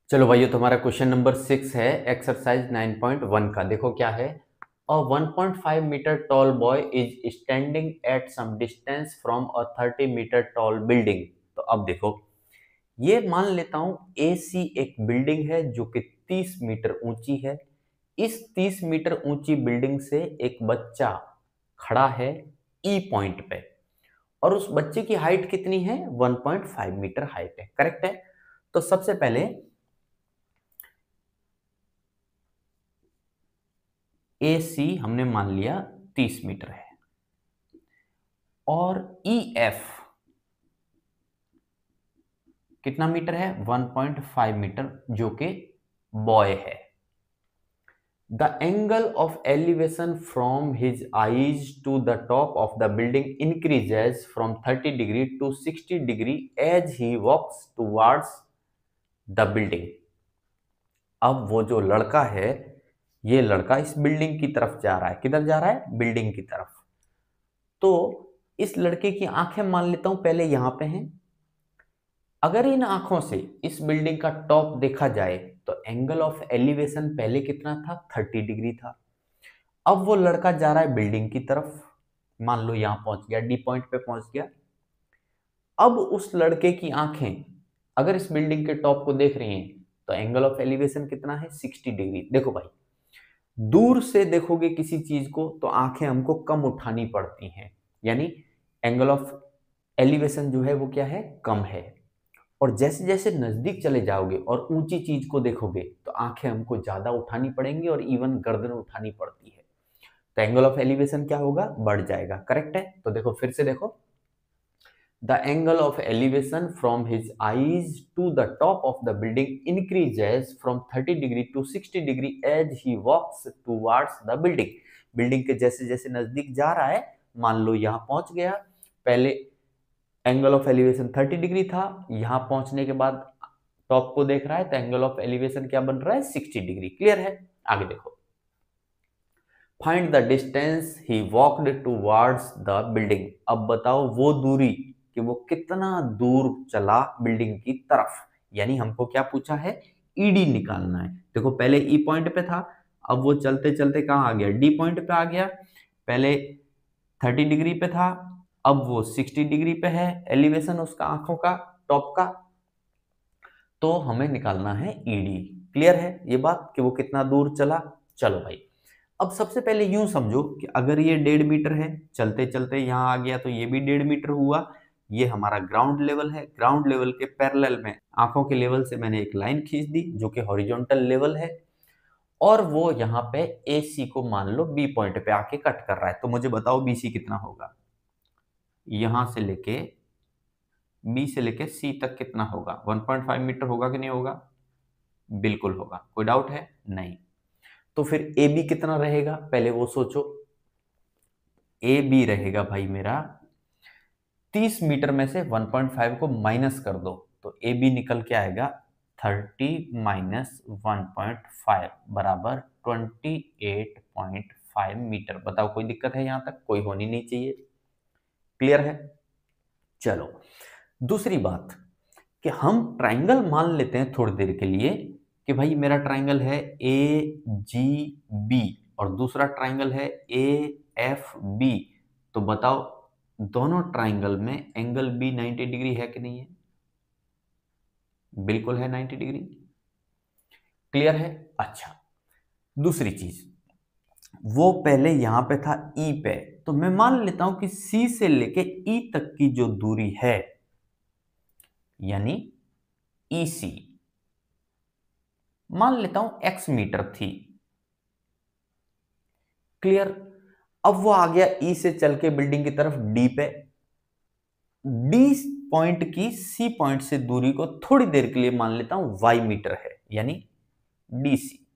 चलो भाइयों, तुम्हारा क्वेश्चन नंबर 6 है एक्सरसाइज 9.1 का। देखो क्या है। A 1.5 metre tall boy is standing at some distance from a 30 metre tall building. तो अब देखो, ये मान लेता हूं ए सी एक बिल्डिंग है जो कि 30 मीटर ऊंची है। इस 30 मीटर ऊंची बिल्डिंग से एक बच्चा खड़ा है ई पॉइंट पे, और उस बच्चे की हाइट कितनी है? 1.5 मीटर हाइट है। करेक्ट है। तो सबसे पहले ए सी हमने मान लिया 30 मीटर है, और ई एफ कितना मीटर है? 1.5 मीटर, जो कि बॉय है। The angle of elevation from his eyes to the top of the building increases from 30 degree to 60 degree as he walks towards the building. अब वो जो लड़का है, ये लड़का इस बिल्डिंग की तरफ जा रहा है। किधर जा रहा है? बिल्डिंग की तरफ। तो इस लड़के की आंखें मान लेता हूं पहले यहां पे हैं। अगर इन आंखों से इस बिल्डिंग का टॉप देखा जाए तो एंगल ऑफ एलिवेशन पहले कितना था? 30 डिग्री था। अब वो लड़का जा रहा है बिल्डिंग की तरफ, मान लो यहां पहुंच गया, डी पॉइंट पे पहुंच गया। अब उस लड़के की आंखें अगर इस बिल्डिंग के टॉप को देख रही हैं तो एंगल ऑफ एलिवेशन कितना है? 60 डिग्री। देखो भाई, दूर से देखोगे किसी चीज को तो आंखें हमको कम उठानी पड़ती हैं, यानी एंगल ऑफ एलिवेशन जो है वो क्या है? कम है। और जैसे जैसे नजदीक चले जाओगे और ऊंची चीज को देखोगे तो आंखें हमको ज्यादा उठानी पड़ेंगी, और इवन गर्दन उठानी पड़ती है। तो एंगल ऑफ एलिवेशन क्या होगा? बढ़ जाएगा। करेक्ट है। तो देखो, फिर से देखो, the angle of elevation from his eyes to the top of the building increases from 30 degree to 60 degree as he walks towards the building. Building के जैसे जैसे नजदीक जा रहा है, मान लो यहां पहुंच गया। पहले एंगल ऑफ एलिवेशन 30 डिग्री था, यहां पहुंचने के बाद टॉप को देख रहा है तो एंगल ऑफ एलिवेशन क्या बन रहा है? 60 डिग्री। क्लियर है। आगे देखो, find the distance he walked towards the building. अब बताओ वो दूरी, कि वो कितना दूर चला बिल्डिंग की तरफ। यानी हमको क्या पूछा है? ईडी निकालना है। देखो, पहले ई पॉइंट पे था, अब वो चलते चलते कहां आ गया? डी पॉइंट पे आ गया। पहले 30 डिग्री पे था, अब वो 60 डिग्री पे है एलिवेशन उसका, आंखों का, टॉप का। तो हमें निकालना है ईडी। क्लियर है ये बात, कि वो कितना दूर चला। चलो भाई, अब सबसे पहले यूं समझो कि अगर ये 1.5 मीटर है, चलते चलते यहां आ गया तो ये भी 1.5 मीटर हुआ। ये हमारा ग्राउंड लेवल है। ग्राउंड लेवल के पैरेलल में आंखों के लेवल से मैंने एक लाइन खींच दी जो कि हॉरिजॉन्टल लेवल है, और वो यहाँ पे ए सी को मान लो बी पॉइंट पे आके कट कर रहा है। तो मुझे बताओ बी सी कितना होगा? यहां से लेके बी से लेके सी तक कितना होगा? 1.5 मीटर होगा कि नहीं होगा? बिल्कुल होगा। कोई डाउट है? नहीं। तो फिर ए बी कितना रहेगा? पहले वो सोचो। ए बी रहेगा भाई मेरा, 30 मीटर में से 1.5 को माइनस कर दो तो ए बी निकल के आएगा 30 माइनस 1.5 बराबर 28.5 मीटर। बताओ कोई दिक्कत है? यहां तक कोई होनी नहीं चाहिए। क्लियर है। चलो, दूसरी बात, कि हम ट्राइंगल मान लेते हैं थोड़ी देर के लिए, कि भाई मेरा ट्राइंगल है ए जी बी और दूसरा ट्राइंगल है ए एफ बी। तो बताओ, दोनों ट्राइंगल में एंगल बी 90 डिग्री है कि नहीं है? बिल्कुल है, 90 डिग्री। क्लियर है। अच्छा, दूसरी चीज, वो पहले यहां पे था ई पे, तो मैं मान लेता हूं कि सी से लेके ई तक की जो दूरी है, यानी ई सी, मान लेता हूं एक्स मीटर थी। क्लियर। अब वो आ गया ई से चल के बिल्डिंग की तरफ डी पे। डी पॉइंट की सी पॉइंट से दूरी को थोड़ी देर के लिए मान लेता हूं वाई मीटर है, यानी डी सी।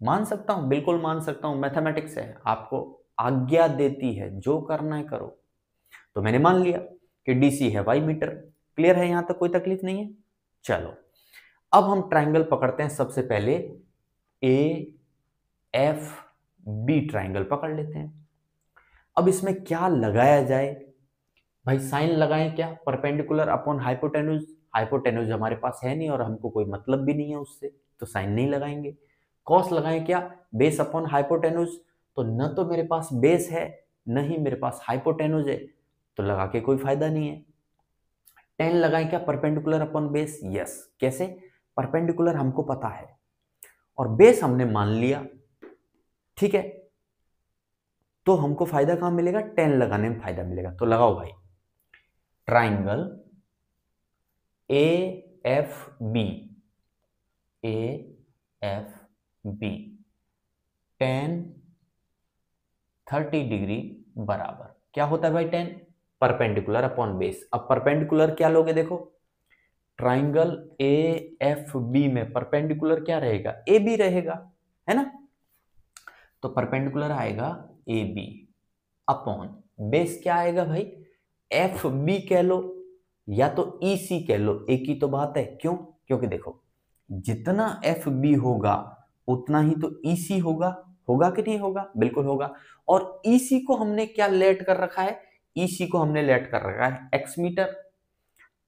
मान सकता हूं, बिल्कुल मान सकता हूं, मैथमेटिक्स है, आपको आज्ञा देती है, जो करना है करो। तो मैंने मान लिया कि डीसी है वाई मीटर। क्लियर है, यहां तक कोई तकलीफ नहीं है। चलो, अब हम ट्राइंगल पकड़ते हैं। सबसे पहले ए एफ बी ट्राइंगल पकड़ लेते हैं। अब इसमें क्या लगाया जाए? भाई साइन लगाएं क्या, परपेंडिकुलर अपॉन हाइपोटेन्यूज, हाइपोटेन्यूज हमारे पास है नहीं और हमको कोई मतलब भी नहीं है उससे, तो साइन नहीं लगाएंगे। कॉस लगाएं क्या, बेस अपॉन हाइपोटेन्यूज, तो न तो मेरे पास बेस है न ही मेरे पास हाइपोटेन्यूज है, तो लगा के कोई फायदा नहीं है। टेन लगाएं क्या, परपेंडिकुलर अपॉन बेस, यस। कैसे, परपेंडिकुलर हमको पता है और बेस हमने मान लिया, ठीक है, तो हमको फायदा कहां मिलेगा, टेन लगाने में फायदा मिलेगा। तो लगाओ भाई, triangle A F B, A F B, tan 30 degree बराबर क्या होता है भाई, टेन परपेंडिकुलर अपॉन बेस। अब परपेंडिकुलर क्या लोगे, देखो ट्राइंगल ए एफ बी में परपेंडिकुलर क्या रहेगा, ए बी रहेगा, है ना। तो परपेंडिकुलर आएगा ए बी अपॉन बेस क्या आएगा भाई, एफ बी कह लो या तो ई सी कह लो, एक ही तो बात है। क्यों, क्योंकि देखो जितना एफ बी होगा उतना ही तो ई सी होगा, होगा कि नहीं होगा, बिल्कुल होगा। और ई सी को हमने क्या लेट कर रखा है, ई सी को हमने लेट कर रखा है एक्स मीटर,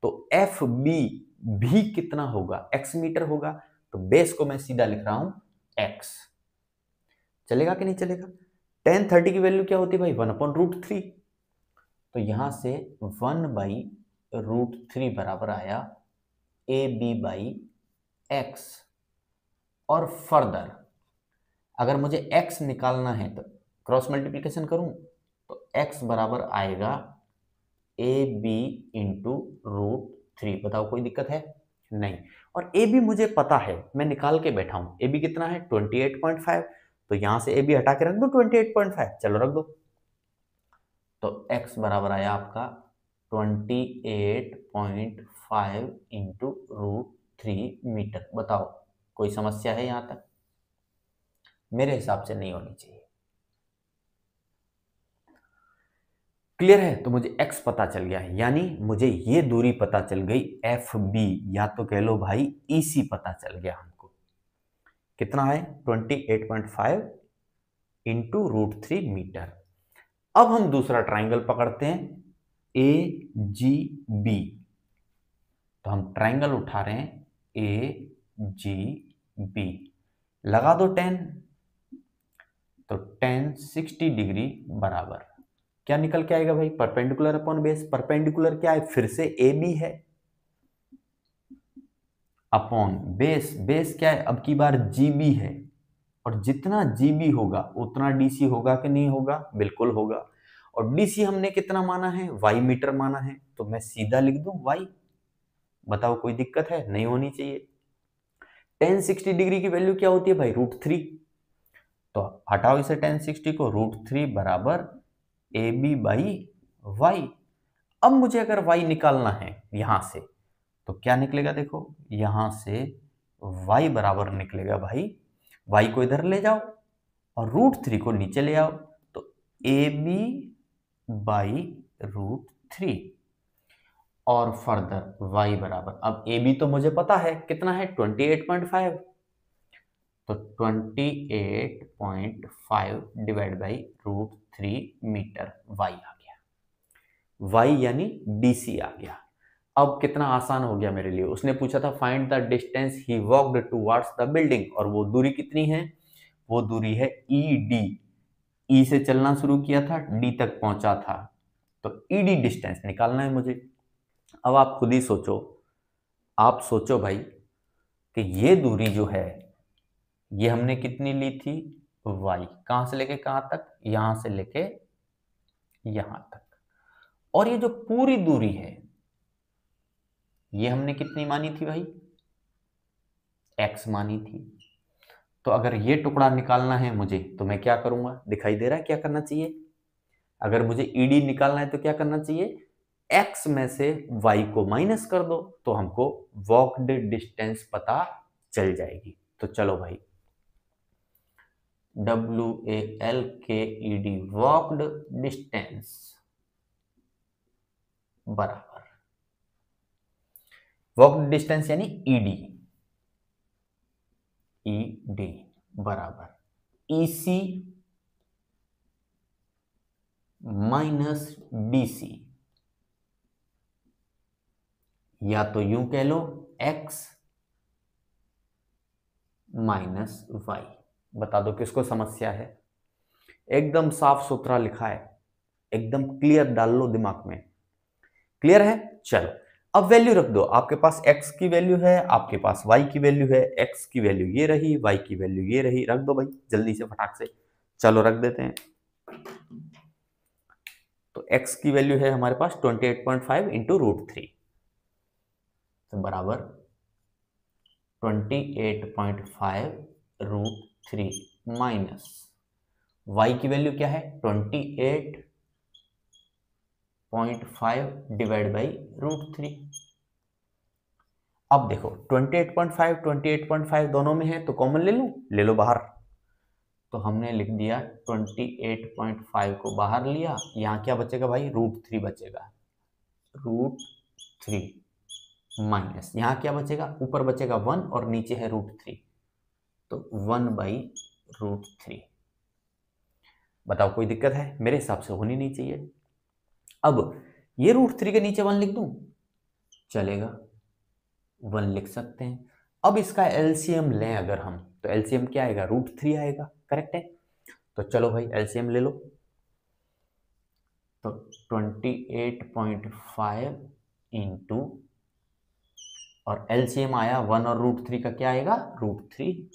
तो एफ बी भी कितना होगा, एक्स मीटर होगा। तो बेस को मैं सीधा लिख रहा हूं एक्स, चलेगा कि नहीं चलेगा। टेन 30 की वैल्यू क्या होती है भाई, 1/√3, तो यहां से 1/√3 बराबर आया ए बी बाई एक्स। और फर्दर अगर मुझे x निकालना है तो क्रॉस मल्टीप्लिकेशन करूं, तो x बराबर आएगा ए बी √3। बताओ कोई दिक्कत है, नहीं। और ए बी मुझे पता है, मैं निकाल के बैठा हूं, ए बी कितना है 28.5, तो यहां से ए बी हटा के रख दो 28.5, चलो रख दो। तो x बराबर आया आपका 28.5 इंटू √3 मीटर। बताओ कोई समस्या है यहां तक, मेरे हिसाब से नहीं होनी चाहिए। क्लियर है, तो मुझे x पता चल गया है, यानी मुझे ये दूरी पता चल गई एफ बी, या तो कह लो भाई ई सी पता चल गया हमको, कितना है 28.5 इंटू √3 मीटर। अब हम दूसरा ट्राइंगल पकड़ते हैं ए जी बी, तो हम ट्राइंगल उठा रहे हैं ए जी बी, लगा दो 10, तो 10 60 डिग्री बराबर क्या निकल के आएगा भाई, परपेंडिकुलर अपॉन बेस। परपेंडिकुलर क्या है, फिर से ए बी है, अपॉन बेस, बेस क्या है अब की बार जी बी है, और जितना जी बी होगा उतना डी सी होगा कि नहीं होगा, बिल्कुल होगा। और डी सी हमने कितना माना है, वाई मीटर माना है, तो मैं सीधा लिख दूं वाई। बताओ कोई दिक्कत है, नहीं होनी चाहिए। 1060 डिग्री की वैल्यू क्या होती है भाई, √3, तो हटाओ इसे 1060 को, √3 बराबर ए बी बाई वाई। अब मुझे अगर y निकालना है यहां से, तो क्या निकलेगा, देखो यहां से y बराबर निकलेगा भाई, y को इधर ले जाओ और √3 को नीचे ले आओ, तो ए बी बाई √3। और फर्दर y बराबर, अब ए बी तो मुझे पता है कितना है 28.5, तो 28.5 डिवाइड बाई √3 मीटर y आ गया, y यानी DC आ गया। अब कितना आसान हो गया मेरे लिए, उसने पूछा था find the distance he walked towards the building, और वो दूरी कितनी है, वो दूरी है ED, E से चलना शुरू किया था, D तक पहुंचा था, तो ED डिस्टेंस निकालना है मुझे। अब आप खुद ही सोचो, आप सोचो भाई कि ये दूरी जो है ये हमने कितनी ली थी, y, कहां से लेके कहां तक, यहां से लेके यहां तक, और ये जो पूरी दूरी है ये हमने कितनी मानी थी भाई, x मानी थी। तो अगर ये टुकड़ा निकालना है मुझे तो मैं क्या करूंगा, दिखाई दे रहा है क्या करना चाहिए, अगर मुझे ED निकालना है तो क्या करना चाहिए, x में से y को माइनस कर दो, तो हमको वॉक्ड डिस्टेंस पता चल जाएगी। तो चलो भाई WALKED वॉक्ड डिस्टेंस बराबर, वॉक्ड डिस्टेंस यानी ED बराबर EC माइनस DC, या तो यूं कह लो x माइनस वाई। बता दो किसको समस्या है। एकदम साफ सुथरा लिखा है, एकदम क्लियर डाल लो दिमाग में। क्लियर है? चलो अब वैल्यू रख दो। आपके पास x की वैल्यू है, आपके पास y की वैल्यू है। x की वैल्यू ये रही, y की वैल्यू ये रही। रख दो भाई जल्दी से फटाक से। चलो रख देते हैं। तो x की वैल्यू है हमारे पास 28.5 इंटू √3, तो बराबर 28.5 √3 माइनस y की वैल्यू क्या है 28.5 डिवाइड बाई √3। अब देखो 28.5 दोनों में है तो कॉमन ले लूं, ले लो बाहर। तो हमने लिख दिया 28.5 को बाहर लिया। यहाँ क्या बचेगा भाई √3 बचेगा। √3 माइनस यहाँ क्या बचेगा, ऊपर बचेगा 1 और नीचे है √3, तो 1/√3। बताओ कोई दिक्कत है? मेरे हिसाब से होनी नहीं चाहिए। अब ये √3 के नीचे 1 लिख दूं, चलेगा, 1 लिख सकते हैं। अब इसका एलसीएम लें अगर हम, तो एलसीएम क्या आएगा √3 आएगा। करेक्ट है? तो चलो भाई एलसीएम ले लो। तो 28.5 इंटू, और एलसीएम आया 1 और √3 का क्या आएगा √3।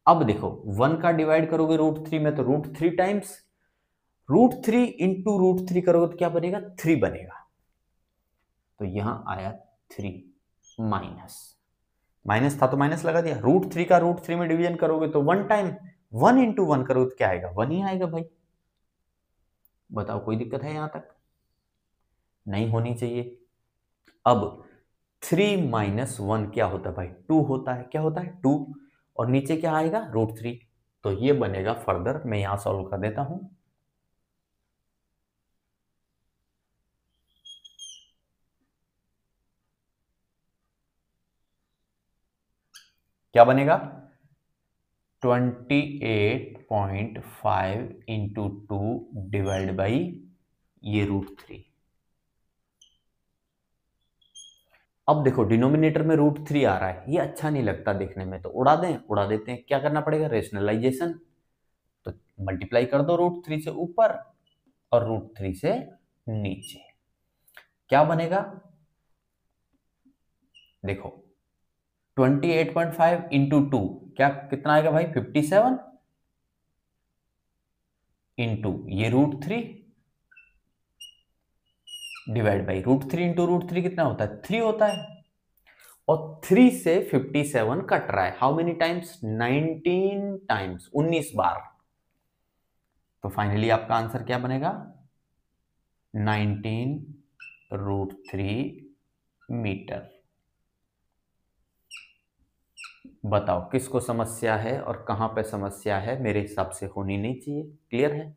अब देखो 1 का डिवाइड करोगे √3 में तो √3 टाइम्स, √3 इंटू √3 करोगे तो क्या बनेगा 3 बनेगा। तो यहां आया 3 माइनस, माइनस था तो माइनस लगा दिया। √3 का √3 में डिवीजन करोगे तो 1 टाइम, 1 इंटू 1 करोगे तो क्या आएगा 1 ही आएगा भाई। बताओ कोई दिक्कत है यहां तक? नहीं होनी चाहिए। अब 3 माइनस 1 क्या होता है भाई 2 होता है। क्या होता है 2, और नीचे क्या आएगा √3। तो ये बनेगा फर्दर, मैं यहां सॉल्व कर देता हूं। क्या बनेगा 28.5 इंटू 2 डिवाइड बाई ये √3। अब देखो डिनोमिनेटर में √3 आ रहा है, ये अच्छा नहीं लगता देखने में, तो उड़ा दें, उड़ा देते हैं। क्या करना पड़ेगा रेशनलाइजेशन, तो मल्टीप्लाई कर दो √3 से ऊपर और √3 से नीचे। क्या बनेगा देखो 28.5 इंटू 2 क्या कितना आएगा भाई 57 इंटू ये √3 डिवाइड बाई √3 इंटू √3 कितना होता है 3 होता है, और 3 से 57 कट रहा है। हाउ मेनी टाइम्स 19 टाइम्स, 19 बार। तो फाइनली आपका आंसर क्या बनेगा 19√3 मीटर। बताओ किसको समस्या है और कहां पे समस्या है? मेरे हिसाब से होनी नहीं चाहिए। क्लियर है?